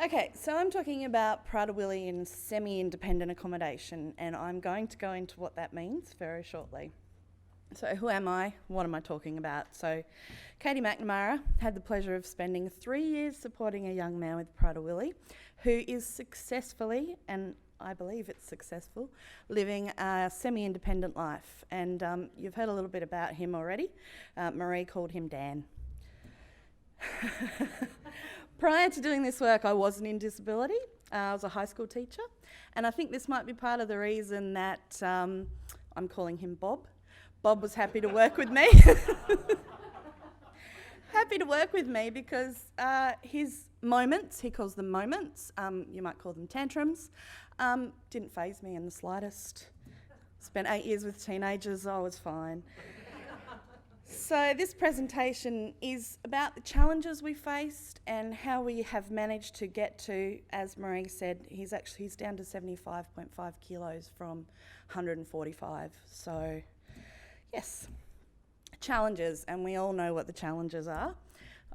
Okay, so I'm talking about Prader-Willi and semi-independent accommodation, and I'm going to go into what that means very shortly. So who am I? What am I talking about? So Katie McNamara had the pleasure of spending 3 years supporting a young man with Prader-Willi who is successfully, and I believe it's successful, living a semi-independent life. And you've heard a little bit about him already. Marie called him Dan. Prior to doing this work, I wasn't in disability. I was a high school teacher. And I think this might be part of the reason that I'm calling him Bob. Bob was happy to work with me. Happy to work with me because his moments, he calls them moments, you might call them tantrums, didn't faze me in the slightest. Spent 8 years with teenagers, I was fine. So this presentation is about the challenges we faced and how we have managed to get to, as Marie said, he's down to 75.5 kilos from 145. So yes, challenges, and we all know what the challenges are.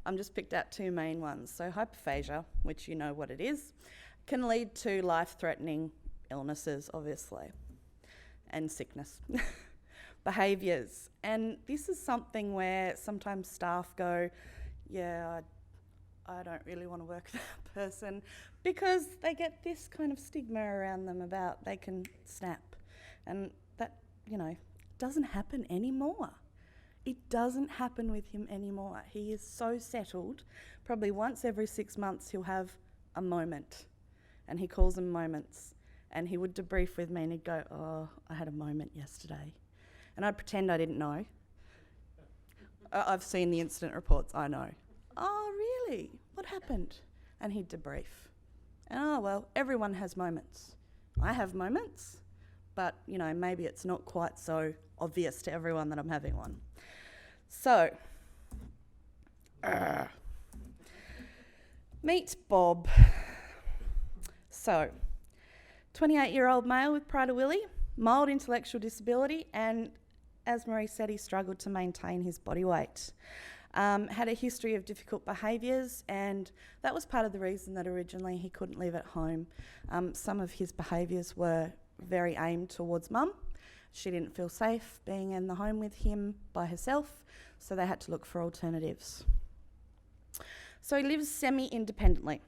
I'm just picked out two main ones. So hyperphagia, which you know what it is, can lead to life-threatening illnesses, obviously, and sickness. Behaviours, and this is something where sometimes staff go, yeah, I don't really want to work with that person, because they get this kind of stigma around them about they can snap, and that, doesn't happen anymore. It doesn't happen with him anymore. He is so settled. Probably once every 6 months he'll have a moment, and he calls them moments, and he would debrief with me and he'd go, oh, I had a moment yesterday. And I'd pretend I didn't know. I've seen the incident reports, I know. Oh, really? What happened? And he'd debrief. And, oh, well, everyone has moments. I have moments, but, maybe it's not quite so obvious to everyone that I'm having one. So, meet Bob. So, 28-year-old male with Prader-Willi, mild intellectual disability, and as Marie said, he struggled to maintain his body weight. Had a history of difficult behaviours, and that was part of the reason that originally he couldn't live at home. Some of his behaviours were very aimed towards mum. She didn't feel safe being in the home with him by herself, so they had to look for alternatives. So he lives semi-independently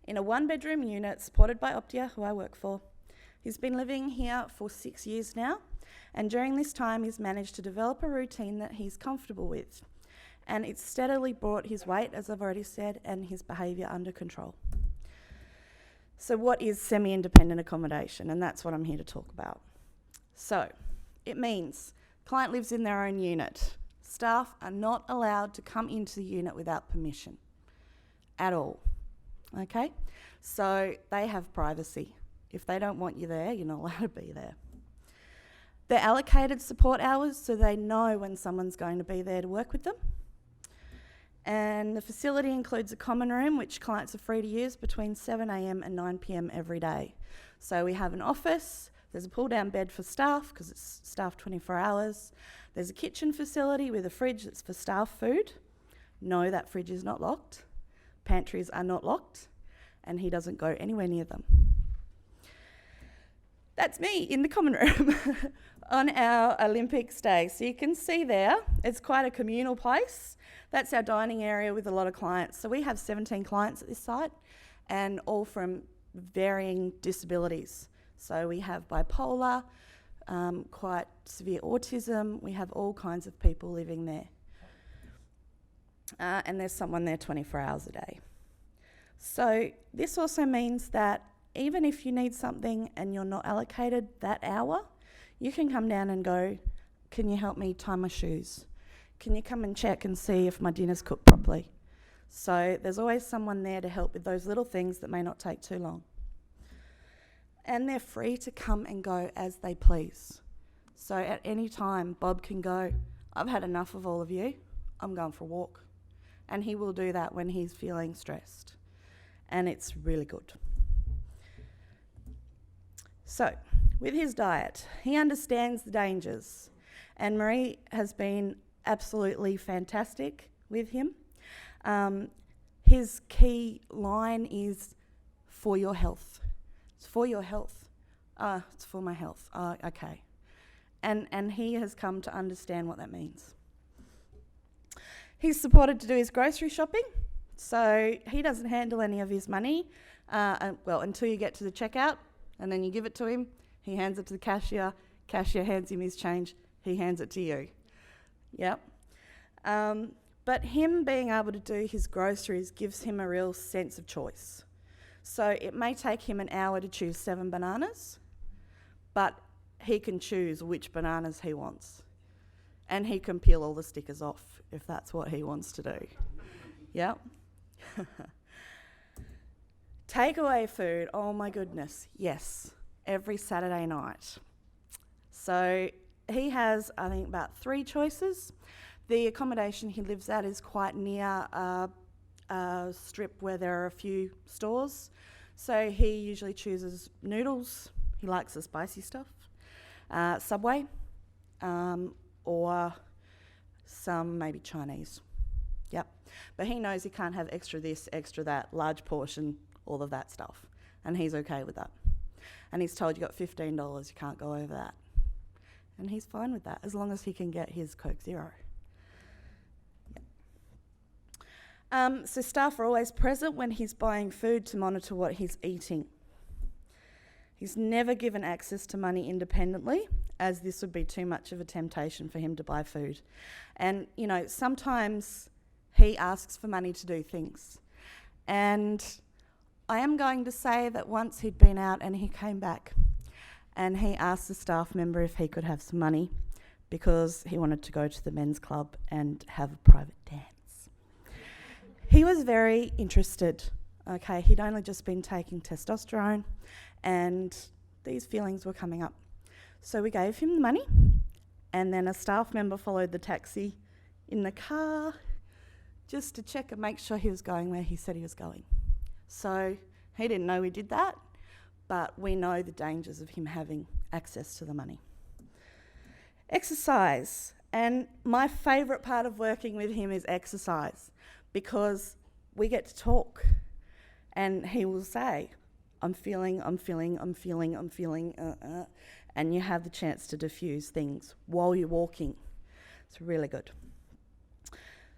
in a one-bedroom unit supported by Optia, who I work for. He's been living here for 6 years now, and during this time he's managed to develop a routine that he's comfortable with, and it's steadily brought his weight, as I've already said, and his behaviour under control. So what is semi-independent accommodation? And that's what I'm here to talk about. So it means client lives in their own unit. Staff are not allowed to come into the unit without permission at all. Okay? So they have privacy. If they don't want you there, you're not allowed to be there. They're allocated support hours, so they know when someone's going to be there to work with them. And the facility includes a common room, which clients are free to use between 7 a.m. and 9 p.m. every day. So we have an office, there's a pull-down bed for staff, because it's staffed 24 hours. There's a kitchen facility with a fridge that's for staff food. No, that fridge is not locked. Pantries are not locked, and he doesn't go anywhere near them. That's me in the common room on our Olympics day. So you can see there, it's quite a communal place. That's our dining area with a lot of clients. So we have 17 clients at this site, and all from varying disabilities. So we have bipolar, quite severe autism. We have all kinds of people living there. And there's someone there 24 hours a day. So this also means that even if you need something and you're not allocated that hour, you can come down and go, can you help me tie my shoes? Can you come and check and see if my dinner's cooked properly? So there's always someone there to help with those little things that may not take too long. And they're free to come and go as they please. So at any time, Bob can go, I've had enough of all of you, I'm going for a walk. And he will do that when he's feeling stressed. And it's really good. So, with his diet, he understands the dangers, and Marie has been absolutely fantastic with him. His key line is for your health. It's for your health. It's for my health. Okay. And he has come to understand what that means. He's supported to do his grocery shopping, so he doesn't handle any of his money until you get to the checkout, and then you give it to him. He hands it to the cashier. Cashier hands him his change. He hands it to you. Yep. But him being able to do his groceries gives him a real sense of choice. So it may take him an hour to choose 7 bananas, but he can choose which bananas he wants. And he can peel all the stickers off if that's what he wants to do. Yep. Takeaway food, oh my goodness, yes, every Saturday night. So he has, I think, about 3 choices. The accommodation he lives at is quite near a strip where there are a few stores. So he usually chooses noodles. He likes the spicy stuff. Subway, or some maybe Chinese. Yep. But he knows he can't have extra this, extra that, large portion, all of that stuff. And he's okay with that. And he's told you got $15, you can't go over that. And he's fine with that, as long as he can get his Coke Zero. So staff are always present when he's buying food to monitor what he's eating. He's never given access to money independently, as this would be too much of a temptation for him to buy food. And, you know, sometimes he asks for money to do things. And I am going to say that once he'd been out and he came back and he asked the staff member if he could have some money because he wanted to go to the men's club and have a private dance. He was very interested. Okay, he'd only just been taking testosterone and these feelings were coming up. So we gave him the money, and then a staff member followed the taxi in the car just to check and make sure he was going where he said he was going. So he didn't know we did that, but we know the dangers of him having access to the money. Exercise. And my favourite part of working with him is exercise, because we get to talk and he will say, I'm feeling, and you have the chance to diffuse things while you're walking. It's really good.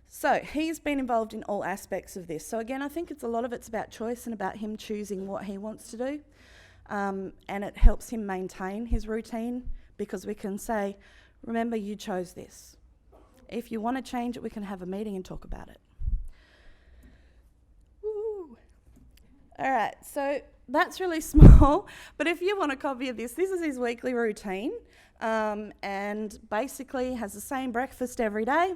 So he's been involved in all aspects of this. So again, I think a lot of it's about choice and about him choosing what he wants to do. And it helps him maintain his routine, because we can say, remember, you chose this. If you want to change it, we can have a meeting and talk about it. Woo. All right, so that's really small, but if you want a copy of this is his weekly routine, and basically has the same breakfast every day.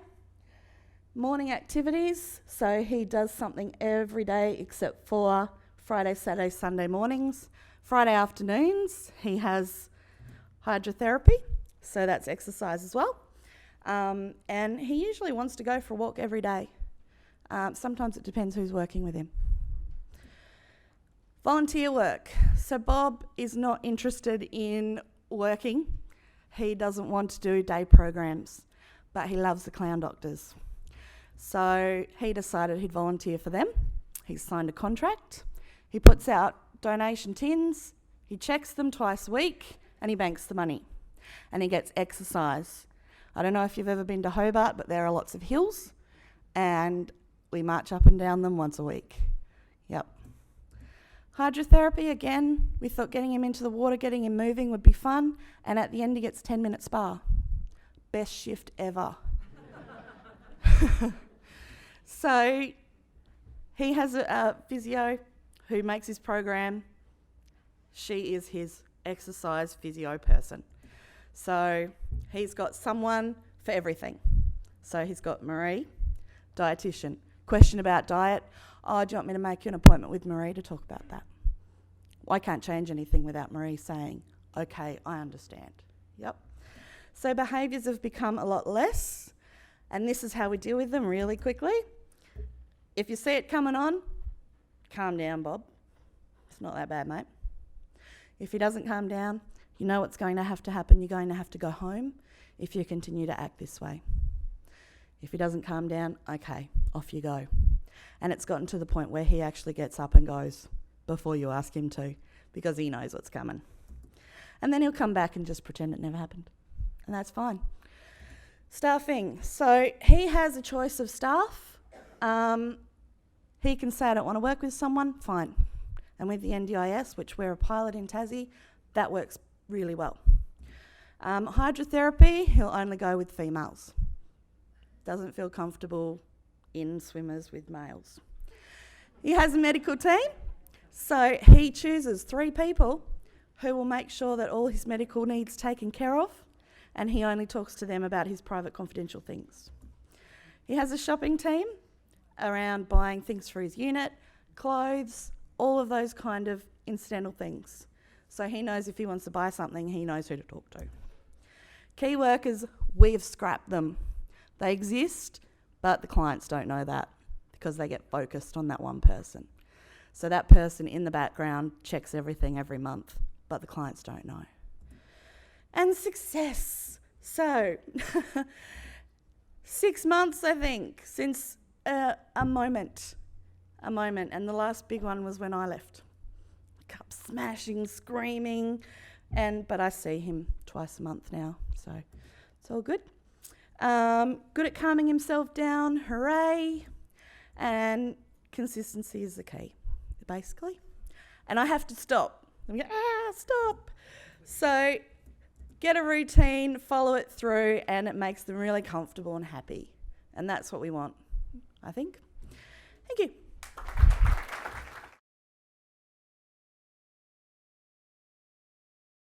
Morning activities, so he does something every day except for Friday, Saturday, Sunday mornings. Friday afternoons, he has hydrotherapy, so that's exercise as well. And he usually wants to go for a walk every day. Sometimes it depends who's working with him. Volunteer work. So Bob is not interested in working. He doesn't want to do day programs, but he loves the clown doctors. So he decided he'd volunteer for them. He's signed a contract. He puts out donation tins. He checks them twice a week and he banks the money. And he gets exercise. I don't know if you've ever been to Hobart, but there are lots of hills and we march up and down them once a week. Yep. Hydrotherapy, again, we thought getting him into the water, getting him moving would be fun, and at the end he gets 10-minute spa. Best shift ever. So he has a physio who makes his program. She is his exercise physio person. So he's got someone for everything. So he's got Marie, dietitian. Question about diet. Oh, do you want me to make you an appointment with Marie to talk about that? I can't change anything without Marie saying, okay, I understand. Yep. So behaviours have become a lot less, and this is how we deal with them really quickly. If you see it coming on, calm down, Bob. It's not that bad, mate. If he doesn't calm down, you know what's going to have to happen. You're going to have to go home if you continue to act this way. If he doesn't calm down, okay, off you go. And it's gotten to the point where he actually gets up and goes before you ask him to, because he knows what's coming. And then he'll come back and just pretend it never happened. And that's fine. Staffing. So he has a choice of staff. He can say, I don't want to work with someone, fine. And with the NDIS, which we're a pilot in Tassie, that works really well. Hydrotherapy, he'll only go with females. Doesn't feel comfortable in swimmers with males. He has a medical team, so he chooses 3 people who will make sure that all his medical needs taken care of, and he only talks to them about his private confidential things. He has a shopping team around buying things for his unit, clothes, all of those kind of incidental things. So he knows if he wants to buy something, he knows who to talk to. Key workers, we've scrapped them. They exist, but the clients don't know that because they get focused on that one person. So that person in the background checks everything every month, but the clients don't know. And success. So 6 months, I think, since a moment. And the last big one was when I left. Cup smashing, screaming, but I see him twice a month now, so it's all good. Good at calming himself down, hooray. And consistency is the key, basically. And I have to stop. I'm going, stop. So get a routine, follow it through, and it makes them really comfortable and happy. And that's what we want, I think. Thank you.